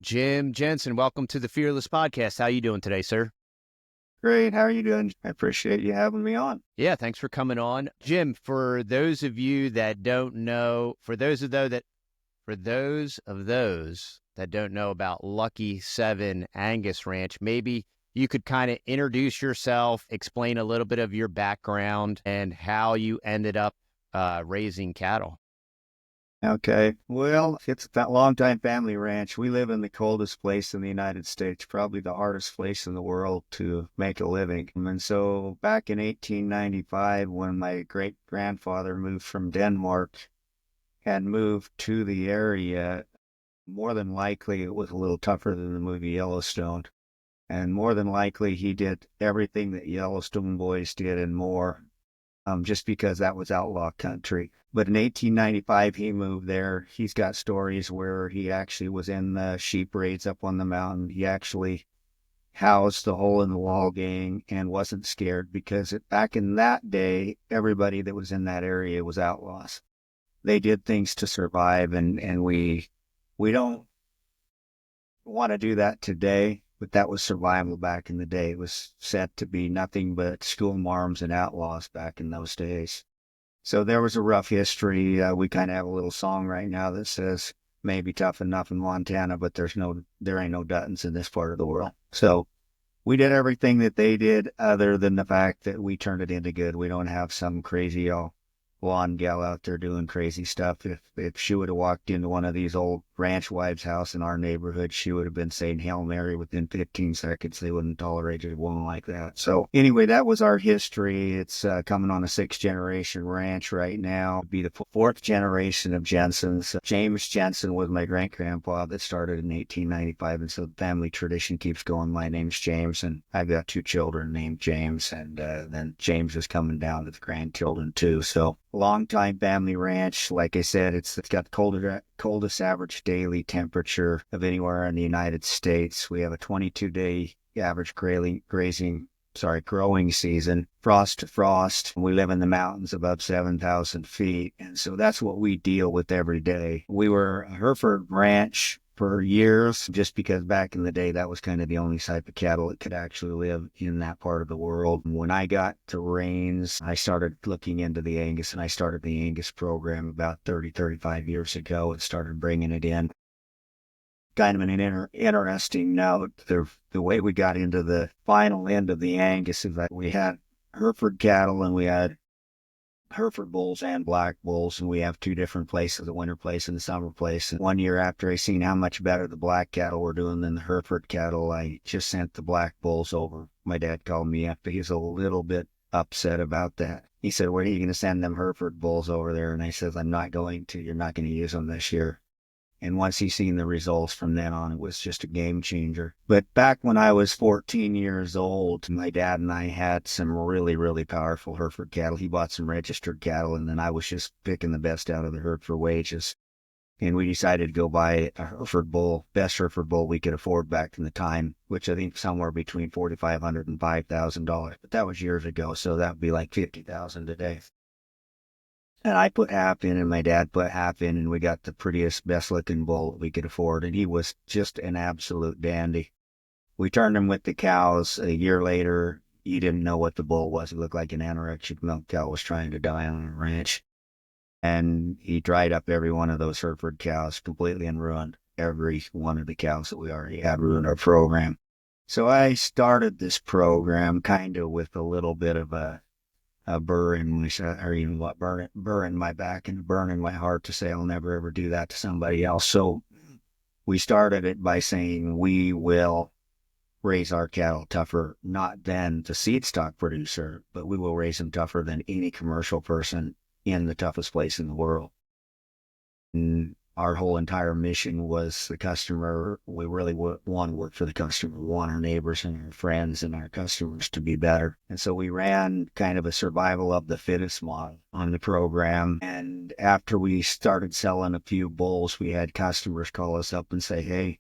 Jim Jensen, welcome to the Fearless Podcast. How you doing today, sir? Great. How are you doing? I appreciate you having me on. Yeah, thanks for coming on. Jim, for those of you that don't know, for those of those that don't know about Lucky 7 Angus Ranch, maybe you could kind of introduce yourself, explain a little bit of your background and how you ended up raising cattle. Okay. Well, it's that longtime family ranch. We live in the coldest place in the United States, probably the hardest place in the world to make a living. And so back in 1895, when my great grandfather moved from Denmark and moved to the area, more than likely it was a little tougher than the movie Yellowstone. And more than likely he did everything that Yellowstone boys did and more, just because that was outlaw country. But in 1895, he moved there. He's got stories where he actually was in the sheep raids up on the mountain. He actually housed the hole in the wall gang and wasn't scared because back in that day, everybody that was in that area was outlaws. They did things to survive, and we don't want to do that today. But that was survival back in the day. It was said to be nothing but school marms and outlaws back in those days. So there was a rough history. We kind of have a little song right now that says, maybe tough enough in Montana, but there ain't no Duttons in this part of the world. So we did everything that they did other than the fact that we turned it into good. We don't have some crazy blonde gal out there doing crazy stuff. If she would have walked into one of these old ranch wives' house in our neighborhood, she would have been saying Hail Mary within 15 seconds. They wouldn't tolerate a woman like that. So anyway, that was our history. It's coming on a 6th generation ranch right now. It'd be the 4th generation of Jensens. James Jensen was my great-grandpa that started in 1895, and so the family tradition keeps going. My name's James, and I've got 2 children named James, and then James is coming down to the grandchildren too. So long-time family ranch. Like I said, it's got the coldest average daily temperature of anywhere in the United States. We have a 22-day average growing season, frost to frost. We live in the mountains above 7,000 feet, and so that's what we deal with every day. We were a Hereford ranch for years, just because back in the day, that was kind of the only type of cattle that could actually live in that part of the world. When I got to Rains, I started looking into the Angus, and I started the Angus program about 35 years ago and started bringing it in. Kind of an interesting note, the way we got into the final end of the Angus is that we had Hereford cattle and we had Hereford bulls and black bulls, and we have 2 different places, the winter place and the summer place. And one year after I seen how much better the black cattle were doing than the Hereford cattle, I just sent the black bulls over. My dad called me up. He was a little bit upset about that. He said, "Where are you going to send them Hereford bulls over there?" And I said, "I'm not going to. You're not going to use them this year." And once he seen the results from then on, it was just a game changer. But back when I was 14 years old, my dad and I had some really, really powerful Hereford cattle. He bought some registered cattle, and then I was just picking the best out of the herd for wages. And we decided to go buy a Hereford bull, best Hereford bull we could afford back in the time, which I think somewhere between $4,500 and $5,000. But that was years ago, so that would be like $50,000 today. And I put half in, and my dad put half in, and we got the prettiest, best-looking bull that we could afford, and he was just an absolute dandy. We turned him with the cows. A year later, you didn't know what the bull was. He looked like an anorexic milk cow was trying to die on a ranch. And he dried up every one of those Hereford cows completely and ruined every one of the cows that we already had, ruined our program. So I started this program kind of with a little bit of a burr in my or even what burr in my back and a burn in my heart to say I'll never ever do that to somebody else. So we started it by saying we will raise our cattle tougher, not than the seed stock producer, but we will raise them tougher than any commercial person in the toughest place in the world. And our whole entire mission was the customer. We really want to work for the customer. We want our neighbors and our friends and our customers to be better. And so we ran kind of a survival of the fittest model on the program. And after we started selling a few bulls, we had customers call us up and say, "Hey,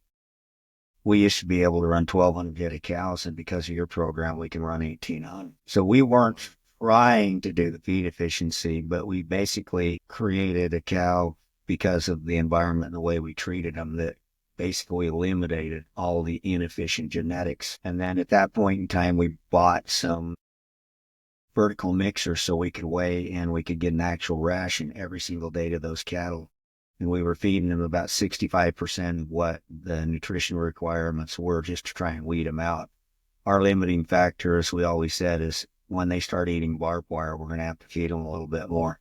we used to be able to run 1,200 head of cows, and because of your program, we can run 1,800. So we weren't trying to do the feed efficiency, but we basically created a cow because of the environment and the way we treated them that basically eliminated all the inefficient genetics. And then at that point in time, we bought some vertical mixers so we could weigh and we could get an actual ration every single day to those cattle. And we were feeding them about 65% of what the nutrition requirements were just to try and weed them out. Our limiting factor, as we always said, is when they start eating barbed wire, we're going to have to feed them a little bit more.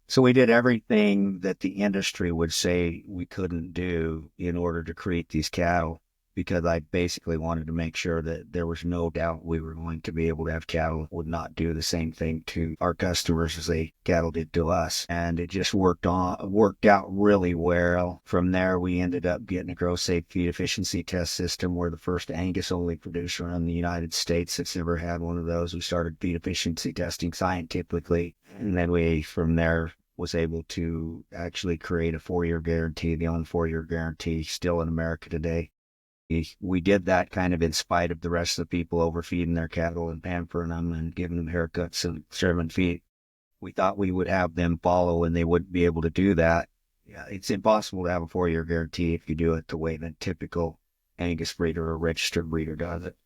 So we did everything that the industry would say we couldn't do in order to create these cattle, because I basically wanted to make sure that there was no doubt we were going to be able to have cattle that would not do the same thing to our customers as they cattle did to us. And it just worked out really well. From there, we ended up getting a gross safe feed efficiency test system. We're the first Angus only producer in the United States that's ever had one of those. We started feed efficiency testing scientifically, and then we, from there, was able to actually create a 4-year guarantee, the only 4-year guarantee still in America today. We did that kind of in spite of the rest of the people overfeeding their cattle and pampering them and giving them haircuts and serving feed. We thought we would have them follow, and they wouldn't be able to do that. Yeah, it's impossible to have a 4-year guarantee if you do it the way that typical Angus breeder or registered breeder does it.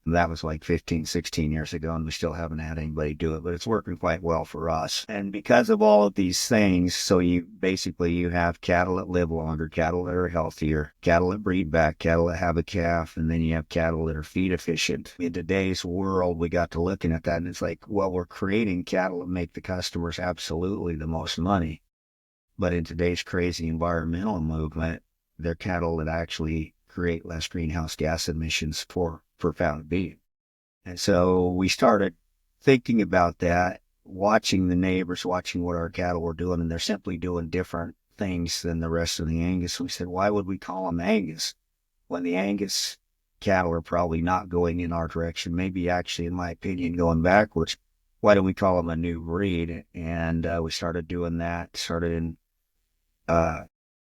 That was like 15, 16 years ago, and we still haven't had anybody do it, but it's working quite well for us. And because of all of these things, so you have cattle that live longer, cattle that are healthier, cattle that breed back, cattle that have a calf, and then you have cattle that are feed efficient. In today's world, we got to looking at that, and it's like, well, we're creating cattle that make the customers absolutely the most money. But in today's crazy environmental movement, they're cattle that actually create less greenhouse gas emissions per pound of beef. And so we started thinking about that, watching the neighbors, watching what our cattle were doing, and they're simply doing different things than the rest of the Angus. We said, why would we call them Angus when the Angus cattle are probably not going in our direction, maybe actually, in my opinion, going backwards? Why don't we call them a new breed? And we started doing that,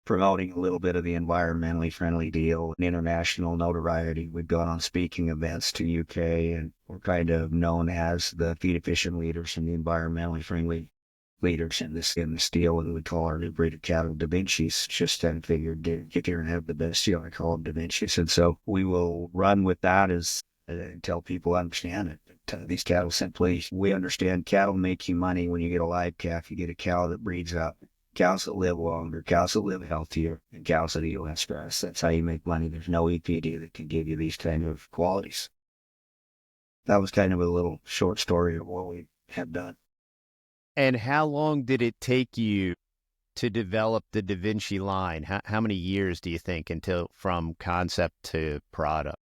promoting a little bit of the environmentally friendly deal and international notoriety. We've gone on speaking events to UK, and we're kind of known as the feed efficient leaders and the environmentally friendly leaders in this deal. And we call our new breed of cattle Da Vinci's. Just then figured to get here and have the best deal. I call them Da Vinci's. And so we will run with that as until people understand it. These cattle simply, we understand cattle make you money when you get a live calf. You get a cow that breeds up. Cows that live longer, cows that live healthier, and cows that eat less grass. That's how you make money. There's no EPD that can give you these kind of qualities. That was kind of a little short story of what we have done. And how long did it take you to develop the Da Vinci line? How many years do you think until from concept to product?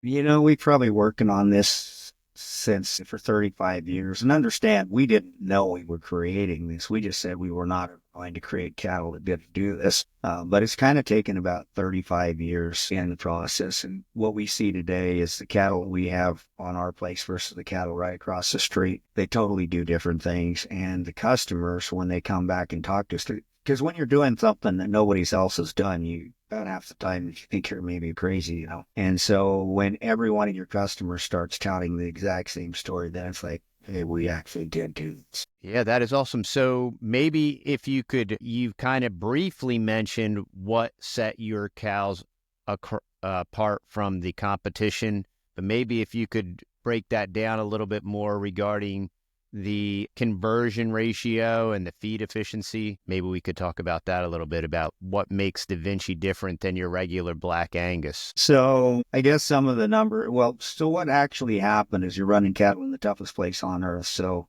We've probably working on this since for 35 years. And understand, we didn't know we were creating this. We just said we were not going to create cattle that didn't do this. But it's kind of taken about 35 years in the process. And what we see today is the cattle that we have on our place versus the cattle right across the street. They totally do different things. And the customers, when they come back and talk to us, because when you're doing something that nobody else has done, you about half the time you think you're maybe crazy, And so when every one of your customers starts touting the exact same story, then it's like, hey, we actually did do this. Yeah, that is awesome. So maybe if you kind of briefly mentioned what set your cows apart from the competition, but maybe if you could break that down a little bit more regarding the conversion ratio and the feed efficiency. Maybe we could talk about that a little bit, about what makes Da Vinci different than your regular Black Angus. So I guess some of the so what actually happened is you're running cattle in the toughest place on earth. So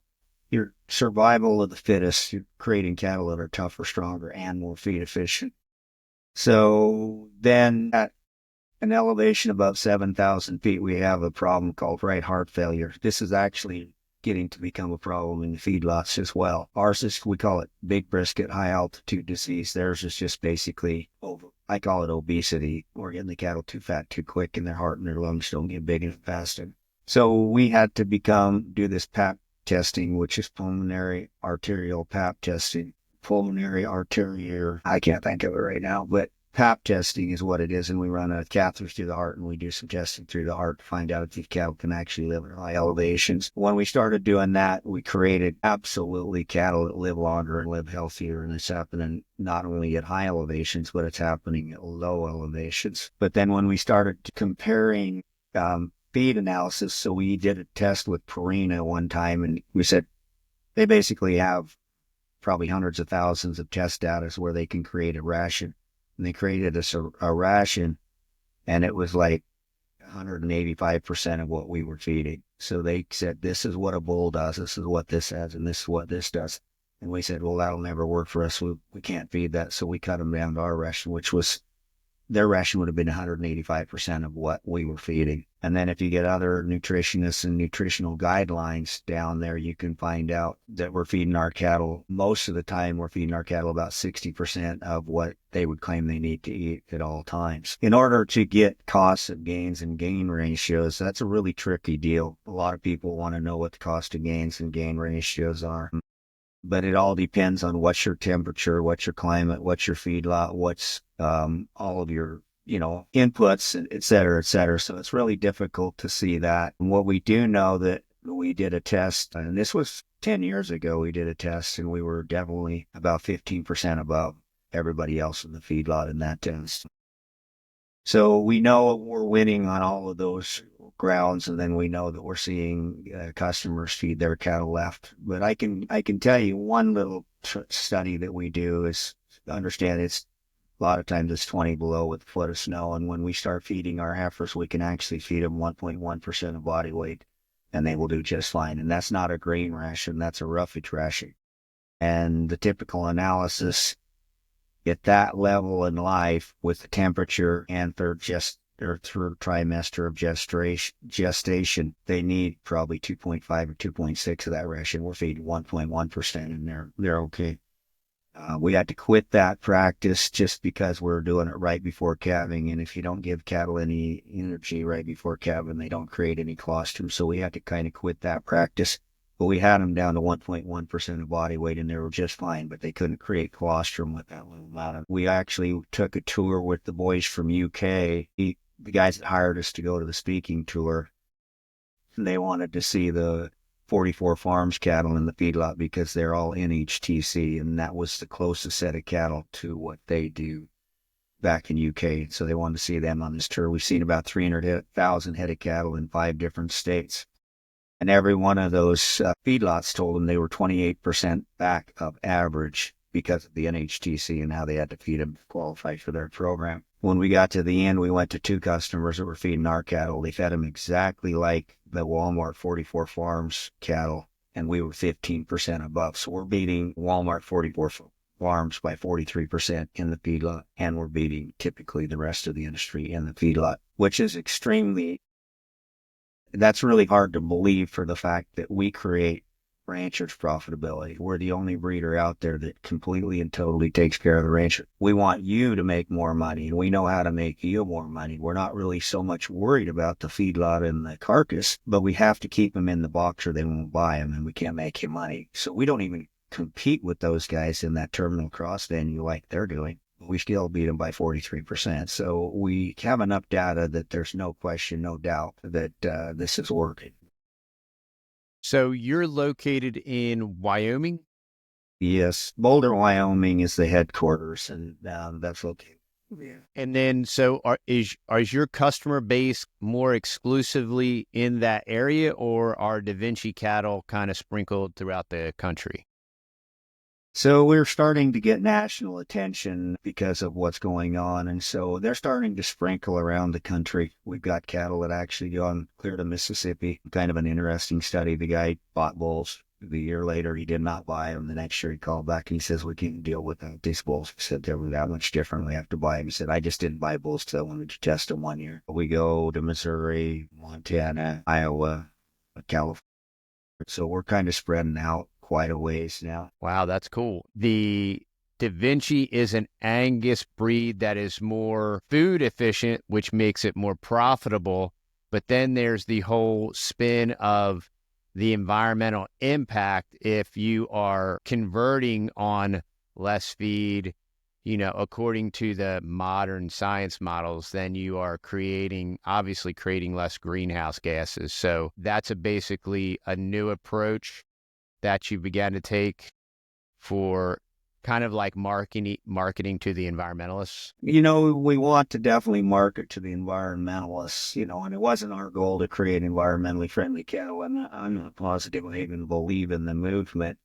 your survival of the fittest, you're creating cattle that are tougher, stronger, and more feed efficient. So then at an elevation above 7,000 feet, we have a problem called right heart failure. This is actually getting to become a problem in the feedlots as well. Ours is, we call it big brisket, high altitude disease. Theirs is just basically I call it obesity. We're getting the cattle too fat too quick, and their heart and their lungs don't get big and fast. So we had to do this PAP testing, which is pulmonary arterial PAP testing. Pulmonary arterial, I can't think of it right now, but pap testing is what it is, and we run a catheter through the heart, and we do some testing through the heart to find out if these cattle can actually live at high elevations. When we started doing that, we created absolutely cattle that live longer and live healthier, and it's happening not only at high elevations, but it's happening at low elevations. But then when we started comparing feed analysis, so we did a test with Purina one time, and we said they basically have probably hundreds of thousands of test data where they can create a ration. And they created a ration, and it was like 185% of what we were feeding. So they said, this is what a bull does, this is what this has, and this is what this does. And we said, well, that'll never work for us. We can't feed that. So we cut them down to our ration, which was, their ration would have been 185% of what we were feeding. And then if you get other nutritionists and nutritional guidelines down there, you can find out that we're feeding our cattle, most of the time, we're feeding our cattle about 60% of what they would claim they need to eat at all times. In order to get costs of gains and gain ratios, that's a really tricky deal. A lot of people want to know what the cost of gains and gain ratios are. But it all depends on what's your temperature, what's your climate, what's your feedlot, what's all of your, inputs, et cetera, et cetera. So it's really difficult to see that. And what we do know that we did a test, and this was 10 years ago, we did a test, and we were definitely about 15% above everybody else in the feedlot in that test. So we know we're winning on all of those grounds, and then we know that we're seeing customers feed their cattle left. But I can tell you one little study that we do is understand it's a lot of times it's 20 below with a foot of snow, and when we start feeding our heifers, we can actually feed them 1.1% of body weight, and they will do just fine. And that's not a grain ration, that's a roughage ration. And the typical analysis at that level in life with the temperature and third trimester of gestation, they need probably 2.5 or 2.6 of that ration. We're feeding 1.1%, and they're okay. We had to quit that practice just because we're doing it right before calving. And if you don't give cattle any energy right before calving, they don't create any colostrum. So we had to kind of quit that practice. But we had them down to 1.1% of body weight, and they were just fine, but they couldn't create colostrum with that little amount. We actually took a tour with the boys from UK, the guys that hired us to go to the speaking tour. And they wanted to see the 44 Farms cattle in the feedlot because they're all NHTC, and that was the closest set of cattle to what they do back in UK. So they wanted to see them on this tour. We've seen about 300,000 head of cattle in 5 different states. And every one of those feedlots told them they were 28% back of average because of the NHTC and how they had to feed them to qualify for their program. When we got to the end, we went to 2 customers that were feeding our cattle. They fed them exactly like the Walmart 44 Farms cattle, and we were 15% above. So we're beating Walmart 44 Farms by 43% in the feedlot, and we're beating typically the rest of the industry in the feedlot, which is that's really hard to believe for the fact that we create ranchers' profitability. We're the only breeder out there that completely and totally takes care of the rancher. We want you to make more money, and we know how to make you more money. We're not really so much worried about the feedlot and the carcass, but we have to keep them in the box or they won't buy them, and we can't make you money. So we don't even compete with those guys in that terminal cross venue like they're doing. We still beat them by 43%. So we have enough data that there's no question, no doubt that this is working. So you're located in Wyoming? Yes, Boulder, Wyoming is the headquarters, and that's located. Yeah. And then, so is your customer base more exclusively in that area, or are Da Vinci cattle kind of sprinkled throughout the country? So we're starting to get national attention because of what's going on. And so they're starting to sprinkle around the country. We've got cattle that actually gone clear to Mississippi. Kind of an interesting study. The guy bought bulls. The year later, he did not buy them. The next year, he called back and he says, we can't deal with these bulls. He said, they were that much different. We have to buy them. He said, I just didn't buy bulls because I wanted to test them 1 year. We go to Missouri, Montana, Iowa, California. So we're kind of spreading out quite a ways now. Wow, that's cool. The Da Vinci is an Angus breed that is more food efficient, which makes it more profitable. But then there's the whole spin of the environmental impact if you are converting on less feed, according to the modern science models, then you are obviously creating less greenhouse gases. So that's basically a new approach that you began to take for kind of like marketing to the environmentalists. We want to definitely market to the environmentalists, and it wasn't our goal to create environmentally friendly cattle. And I'm not positive I even believe in the movement.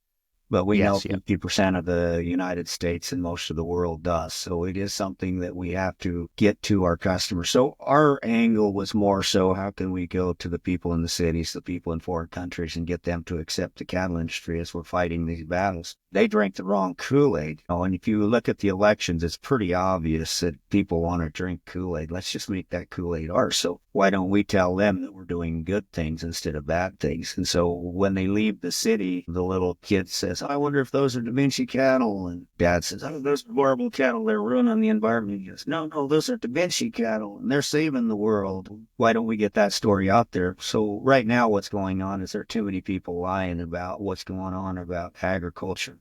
But we know Yes, yeah. 50% of the United States and most of the world does. So it is something that we have to get to our customers. So our angle was more so, how can we go to the people in the cities, the people in foreign countries, and get them to accept the cattle industry as we're fighting these battles? They drink the wrong Kool-Aid. And if you look at the elections, it's pretty obvious that people want to drink Kool-Aid. Let's just make that Kool-Aid ours. So why don't we tell them that we're doing good things instead of bad things? And so when they leave the city, the little kid says, I wonder if those are Da Vinci cattle. And Dad says, oh, those are horrible cattle. They're ruining the environment. He goes, no, those are Da Vinci cattle, and they're saving the world. Why don't we get that story out there? So right now what's going on is there are too many people lying about what's going on about agriculture.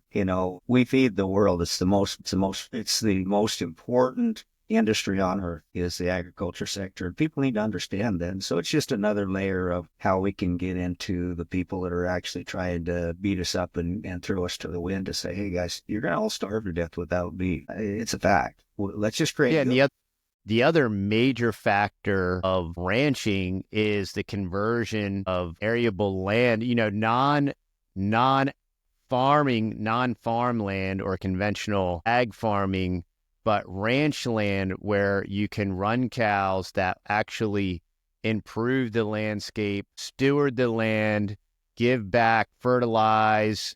We feed the world. It's the most important industry on earth is the agriculture sector. People need to understand that. And so it's just another layer of how we can get into the people that are actually trying to beat us up and throw us to the wind to say, hey guys, you're going to all starve to death without beef. It's a fact. Let's just create. Yeah, and the other major factor of ranching is the conversion of arable land, non-farm land or conventional ag farming, but ranch land where you can run cows that actually improve the landscape, steward the land, give back, fertilize,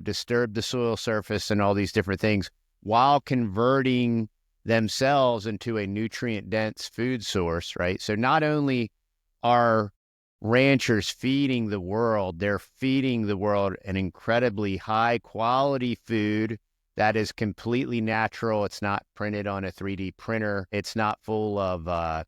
disturb the soil surface and all these different things while converting themselves into a nutrient-dense food source, right? So not only are ranchers feeding the world, they're feeding the world an incredibly high-quality food that is completely natural. It's not printed on a 3D printer. It's not full of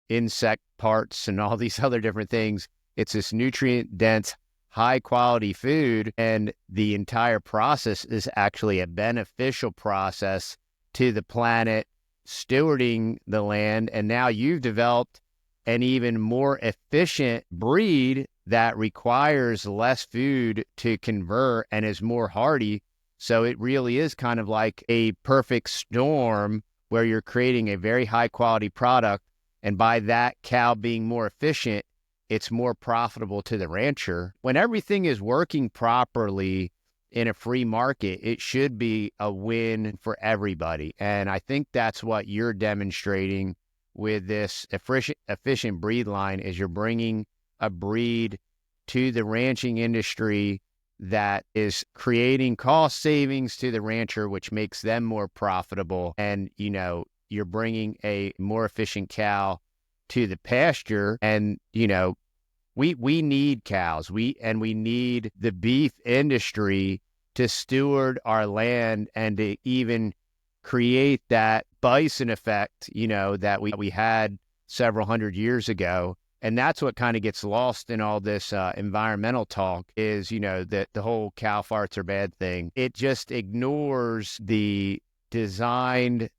insect parts and all these other different things. It's this nutrient-dense, high-quality food, and the entire process is actually a beneficial process to the planet, stewarding the land. And now you've developed an even more efficient breed that requires less food to convert and is more hardy. So it really is kind of like a perfect storm where you're creating a very high quality product. And by that cow being more efficient, it's more profitable to the rancher. When everything is working properly in a free market, it should be a win for everybody. And I think that's what you're demonstrating with this efficient breed line, is you're bringing a breed to the ranching industry that is creating cost savings to the rancher, which makes them more profitable. And, you're bringing a more efficient cow to the pasture. And, we need cows. We need the beef industry to steward our land and to even create that bison effect, that we had several hundred years ago. And that's what kind of gets lost in all this environmental talk is, that the whole cow farts are bad thing. It just ignores the symbiotic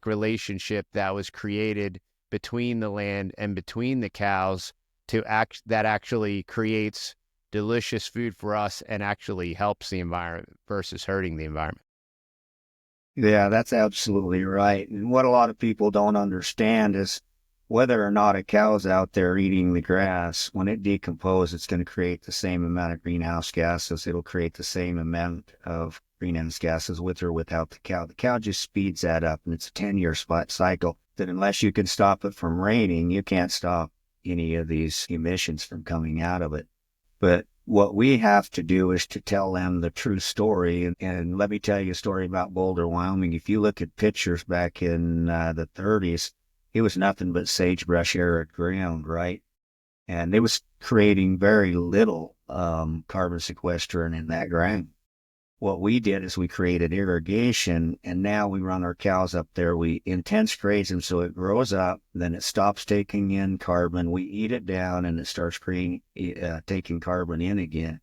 relationship that was created between the land and between the cows that actually creates delicious food for us and actually helps the environment versus hurting the environment. Yeah, that's absolutely right. And what a lot of people don't understand is whether or not a cow's out there eating the grass, when it decomposes, it's going to create the same amount of greenhouse gases. It'll create the same amount of greenhouse gases with or without the cow. The cow just speeds that up, and it's a 10-year cycle that unless you can stop it from raining, you can't stop any of these emissions from coming out of it. But what we have to do is to tell them the true story. And let me tell you a story about Boulder, Wyoming. If you look at pictures back in the 30s, it was nothing but sagebrush arid ground, right? And it was creating very little carbon sequestration in that ground. What we did is we created irrigation, and now we run our cows up there. We intense graze them so it grows up, then it stops taking in carbon. We eat it down, and it starts taking carbon in again.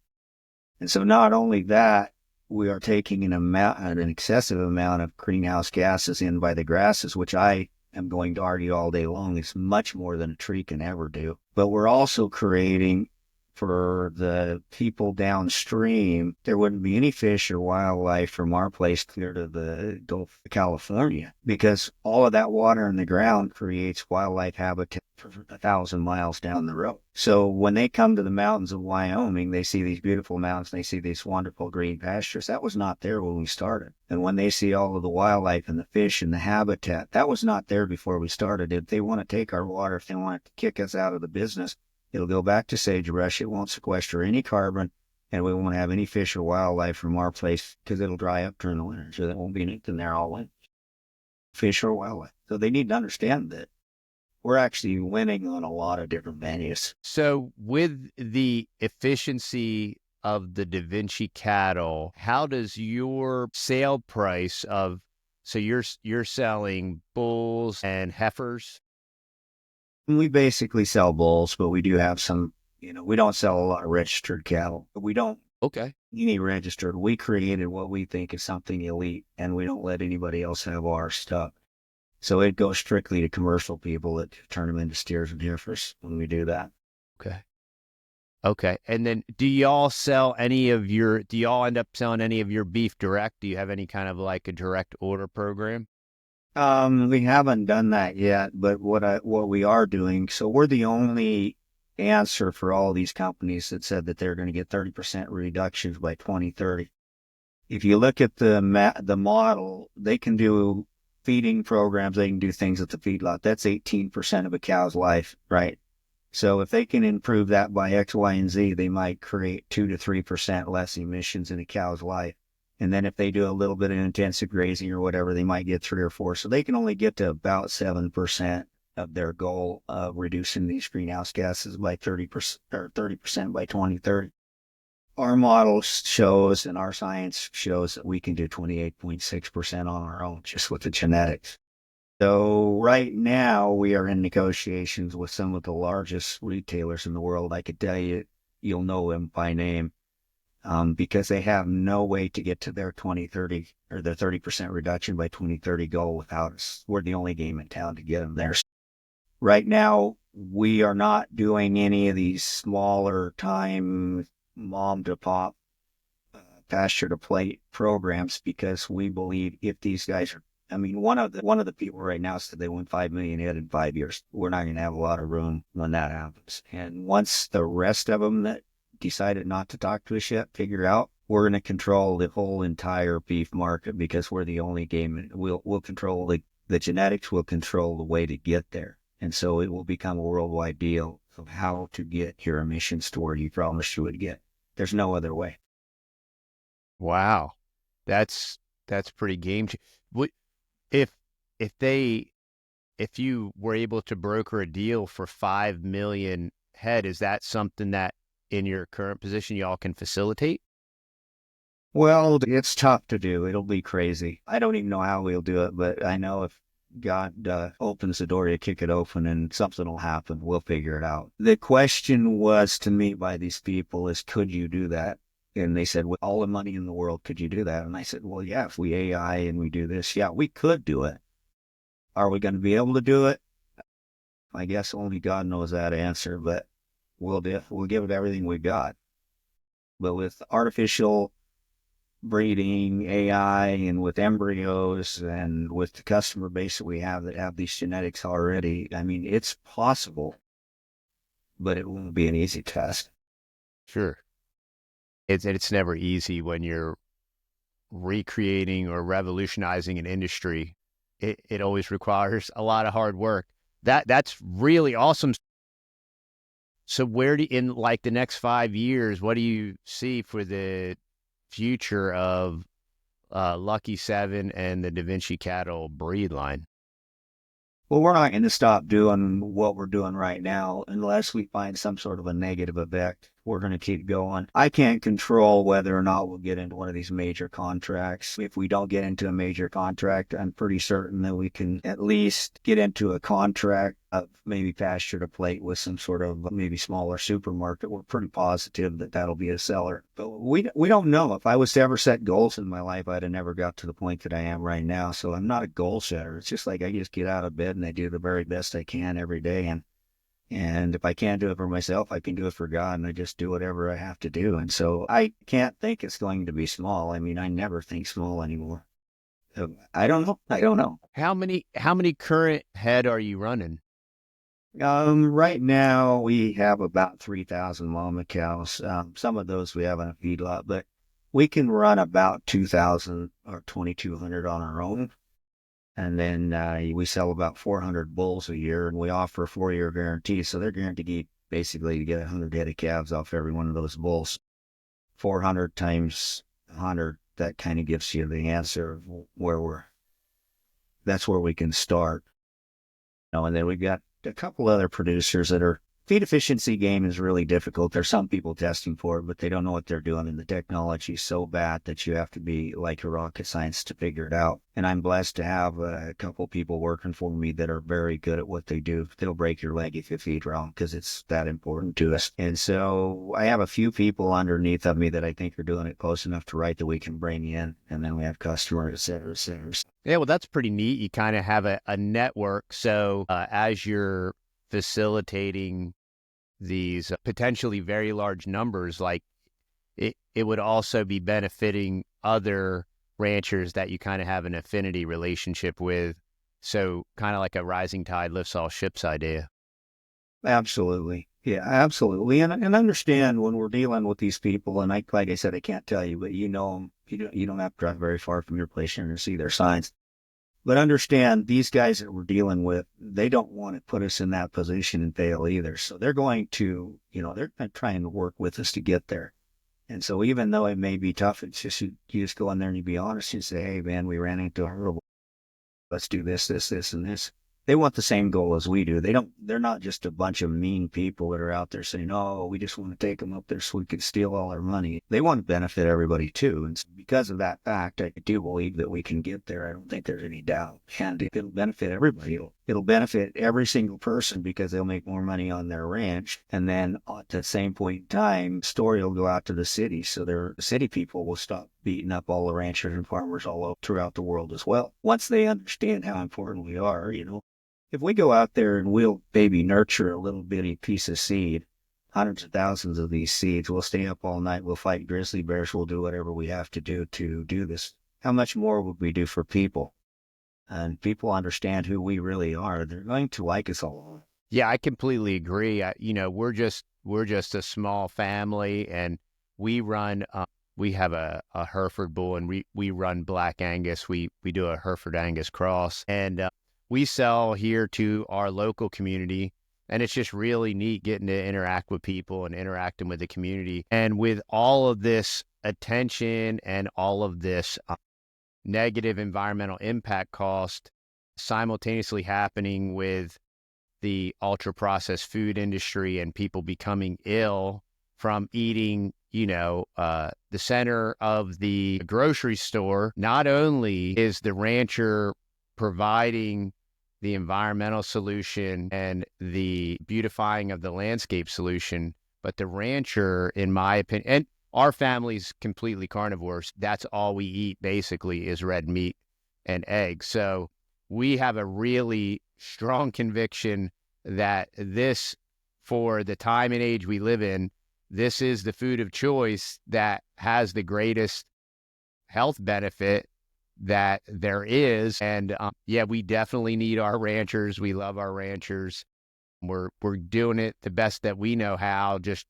And so not only that, we are taking an excessive amount of greenhouse gases in by the grasses, which I am going to argue all day long is much more than a tree can ever do. But we're also creating, for the people downstream, there wouldn't be any fish or wildlife from our place clear to the Gulf of California, because all of that water in the ground creates wildlife habitat for 1,000 miles down the road. So when they come to the mountains of Wyoming, they see these beautiful mountains, they see these wonderful green pastures. That was not there when we started. And when they see all of the wildlife and the fish and the habitat, that was not there before we started. If they want to take our water, if they want to kick us out of the business, it'll go back to sagebrush. It won't sequester any carbon, and we won't have any fish or wildlife from our place because it'll dry up during the winter. So there won't be anything there all winter, fish or wildlife. So they need to understand that we're actually winning on a lot of different venues. So with the efficiency of the Da Vinci cattle, how does your sale price of, so you're selling bulls and heifers? We basically sell bulls, but we do have some, we don't sell a lot of registered cattle. But we don't Okay. any registered. We created what we think is something elite, and we don't let anybody else have our stuff. So it goes strictly to commercial people that turn them into steers and heifers when we do that. Okay. Okay. And then do y'all end up selling any of your beef direct? Do you have any kind of like a direct order program? We haven't done that yet, but what we are doing, so we're the only answer for all these companies that said that they're going to get 30% reductions by 2030. If you look at the model, they can do feeding programs, they can do things at the feedlot. That's 18% of a cow's life, right? So if they can improve that by X, Y, and Z, they might create 2 to 3% less emissions in a cow's life. And then if they do a little bit of intensive grazing or whatever, they might get 3 or 4. So they can only get to about 7% of their goal of reducing these greenhouse gases by 30% or 30% by 2030. Our model shows and our science shows that we can do 28.6% on our own just with the genetics. So right now we are in negotiations with some of the largest retailers in the world. I could tell you, you'll know them by name. Because they have no way to get to their 2030 or their 30% reduction by 2030 goal without us. We're the only game in town to get them there. Right now, we are not doing any of these smaller time mom to pop, pasture to plate programs because we believe if these guys are, one of the people right now said they want 5 million head in 5 years. We're not going to have a lot of room when that happens. And once the rest of them that decided not to talk to us yet figure out, we're going to control the whole entire beef market because we're the only game. We'll control the genetics, we'll control the way to get there. And so it will become a worldwide deal of how to get your emissions to where you promised you would get. There's no other way. Wow. That's pretty if you were able to broker a deal for 5 million head, is that something that in your current position y'all can facilitate? Well, it's tough to do. It'll be crazy. I don't even know how we'll do it, but I know if God opens the door, you kick it open and something will happen. We'll figure it out. The question was to me by these people is, could you do that? And they said, with all the money in the world, could you do that? And I said, well, yeah, if we AI and we do this, yeah, we could do it. Are we going to be able to do it? I guess only God knows that answer, but we'll give it everything we got. But with artificial breeding, AI, and with embryos, and with the customer base that we have that have these genetics already, it's possible, but it won't be an easy task. Sure. It's never easy when you're recreating or revolutionizing an industry. It always requires a lot of hard work. That's really awesome. So in like the next 5 years, what do you see for the future of Lucky 7 and the Da Vinci cattle breed line? Well, we're not going to stop doing what we're doing right now unless we find some sort of a negative effect we're going to keep going. I can't control whether or not we'll get into one of these major contracts. If we don't get into a major contract, I'm pretty certain that we can at least get into a contract of maybe pasture to plate with some sort of maybe smaller supermarket. We're pretty positive that that'll be a seller. But we don't know. If I was to ever set goals in my life, I'd have never got to the point that I am right now. So I'm not a goal setter. It's just like I just get out of bed and I do the very best I can every day. And if I can't do it for myself, I can do it for God, and I just do whatever I have to do. And so I can't think it's going to be small. I mean, I never think small anymore. So I don't know. I don't know. How many current head are you running? Right now we have about 3,000 mama cows. Some of those we have on a feedlot, but we can run about 2,000 or 2,200 on our own. And then we sell about 400 bulls a year, and we offer a 4-year guarantee. So they're guaranteed basically to get 100 head of calves off every one of those bulls. 400 times 100, that kind of gives you the answer of that's where we can start. And then we've got a couple other producers that are, feed efficiency game is really difficult. There's some people testing for it, but they don't know what they're doing. And the technology is so bad that you have to be like a rocket science to figure it out. And I'm blessed to have a couple people working for me that are very good at what they do. They'll break your leg if you feed wrong because it's that important to us. And so I have a few people underneath of me that I think are doing it close enough to right that we can bring in. And then we have customers, et cetera, et cetera. Yeah, well, that's pretty neat. You kind of have a network. So as you're facilitating these potentially very large numbers, like it would also be benefiting other ranchers that you kind of have an affinity relationship with. So kind of like a rising tide lifts all ships idea. Absolutely. Yeah, absolutely. And understand when we're dealing with these people, and like I said, I can't tell you, but you know them. You don't have to drive very far from your place to see their signs. But understand these guys that we're dealing with, they don't want to put us in that position and fail either. So they're going to, they're trying to work with us to get there. And so even though it may be tough, it's just, you just go in there and you be honest and say, hey, man, we ran into a hurdle. Let's do this, and this. They want the same goal as we do. They're not just a bunch of mean people that are out there saying, oh, we just want to take them up there so we can steal all our money. They want to benefit everybody too. And so because of that fact, I do believe that we can get there. I don't think there's any doubt. And it'll benefit everybody. It'll benefit every single person because they'll make more money on their ranch. And then at the same point in time, story will go out to the city. So the city people will stop beating up all the ranchers and farmers all over throughout the world as well. Once they understand how important we are, if we go out there and we'll maybe nurture a little bitty piece of seed, hundreds of thousands of these seeds, we'll stay up all night, we'll fight grizzly bears, we'll do whatever we have to do this. How much more would we do for people? And people understand who we really are. They're going to like us all. Yeah, I completely agree. We're just a small family, and we run. We have a Hereford bull, and we run Black Angus. We do a Hereford Angus cross, and we sell here to our local community, and it's just really neat getting to interact with people and interacting with the community. And with all of this attention and all of this negative environmental impact cost simultaneously happening with the ultra-processed food industry and people becoming ill from eating, the center of the grocery store, not only is the rancher providing the environmental solution and the beautifying of the landscape solution, but the rancher, in my opinion, and our family's completely carnivores. That's all we eat basically is red meat and eggs. So we have a really strong conviction that this, for the time and age we live in, this is the food of choice that has the greatest health benefit that there is. And we definitely need our ranchers. We love our ranchers. We're doing it the best that we know how, just,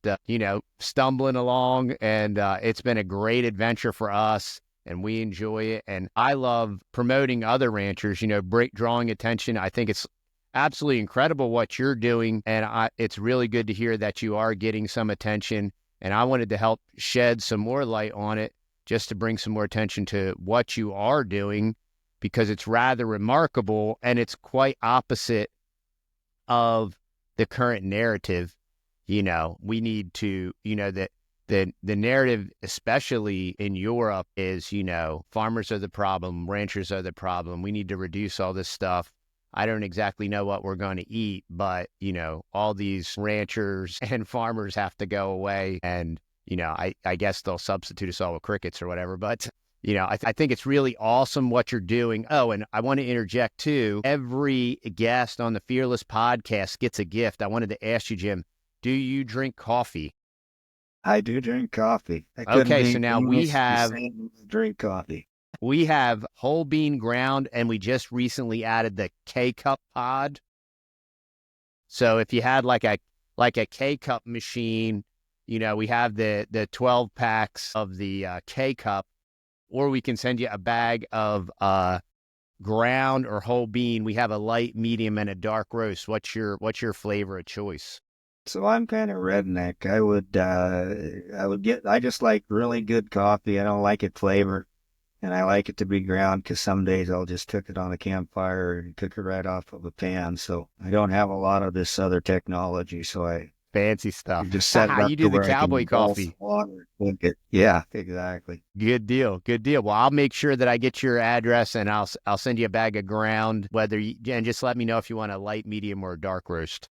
stumbling along. And it's been a great adventure for us, and we enjoy it. And I love promoting other ranchers, drawing attention. I think it's absolutely incredible what you're doing. And it's really good to hear that you are getting some attention. And I wanted to help shed some more light on it, just to bring some more attention to what you are doing, because it's rather remarkable and it's quite opposite of the current narrative. we need to, that the narrative, especially in Europe, is, farmers are the problem, ranchers are the problem. We need to reduce all this stuff. I don't exactly know what we're going to eat, but, all these ranchers and farmers have to go away. And, I guess they'll substitute us all with crickets or whatever. But, I think it's really awesome what you're doing. Oh, and I want to interject too. Every guest on the Fearless podcast gets a gift. I wanted to ask you, Jim, do you drink coffee? I do drink coffee. I couldn't Okay, be so now drink coffee. we have whole bean ground, and we just recently added the K-Cup pod. So if you had like a K-Cup machine, we have the 12 packs of the K-Cup, or we can send you a bag of ground or whole bean. We have a light, medium, and a dark roast. What's your flavor of choice? So I'm kind of redneck. I just like really good coffee. I don't like it flavored, and I like it to be ground because some days I'll just cook it on a campfire and cook it right off of a pan. So I don't have a lot of this other technology. So I Fancy stuff. just set it up You to do the where I can cowboy boil coffee. some water, cook it. Yeah, exactly. Good deal. Good deal. Well, I'll make sure that I get your address, and I'll send you a bag of ground, and just let me know if you want a light, medium, or dark roast.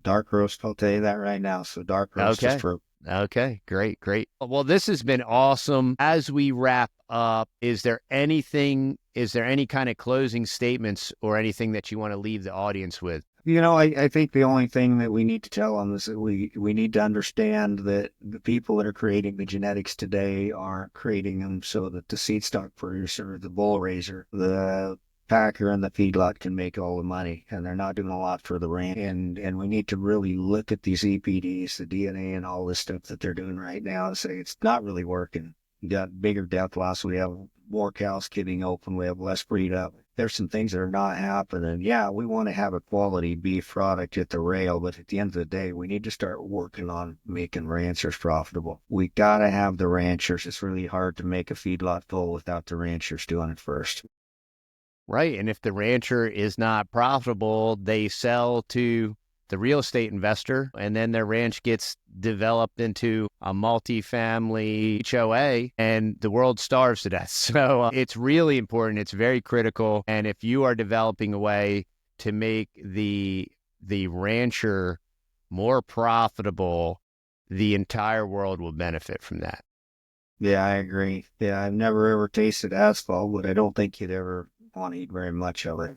Dark roast, I'll tell you that right now. So dark roast is for. Okay, great. Well, this has been awesome. As we wrap up, is there any kind of closing statements or anything that you want to leave the audience with? I think the only thing that we need to tell them is that we need to understand that the people that are creating the genetics today aren't creating them so that the seed stock producer, the bull raiser, the packer, and the feedlot can make all the money, and they're not doing a lot for the ranch. And we need to really look at these EPDs, the DNA, and all this stuff that they're doing right now and say it's not really working. We got bigger death loss. We have more cows kidding open. We have less breed up. There's some things that are not happening. Yeah, we want to have a quality beef product at the rail, but at the end of the day, we need to start working on making ranchers profitable. We got to have the ranchers. It's really hard to make a feedlot full without the ranchers doing it first. Right. And if the rancher is not profitable, they sell to the real estate investor, and then their ranch gets developed into a multi-family HOA, and the world starves to death. So it's really important. It's very critical. And if you are developing a way to make the rancher more profitable, the entire world will benefit from that. Yeah, I agree. Yeah, I've never ever tasted asphalt, but I don't think you'd ever want to eat very much of it.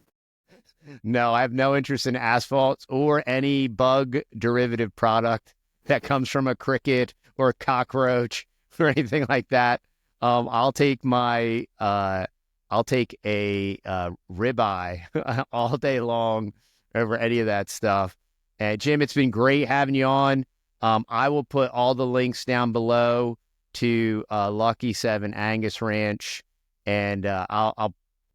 No, I have no interest in asphalt or any bug derivative product that comes from a cricket or a cockroach or anything like that. I'll take a ribeye all day long over any of that stuff. And Jim, it's been great having you on. I will put all the links down below to Lucky 7 Angus Ranch, and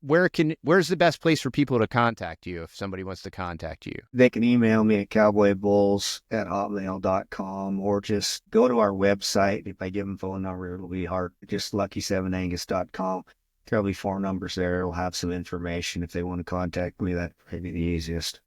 where's the best place for people to contact you if somebody wants to contact you? They can email me at cowboybulls@hotmail.com, or just go to our website. If I give them phone number, it'll be hard. Just lucky7angus.com. There'll be 4 numbers there. It'll have some information. If they want to contact me, that'd be the easiest.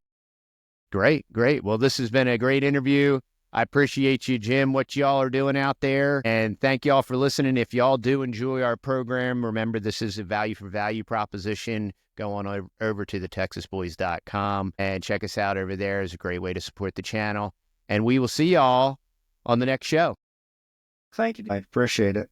Great. Well, this has been a great interview. I appreciate you, Jim, what y'all are doing out there. And thank y'all for listening. If y'all do enjoy our program, remember this is a value for value proposition. Go on over to TheTexasBoys.com and check us out over there. It's a great way to support the channel. And we will see y'all on the next show. Thank you. I appreciate it.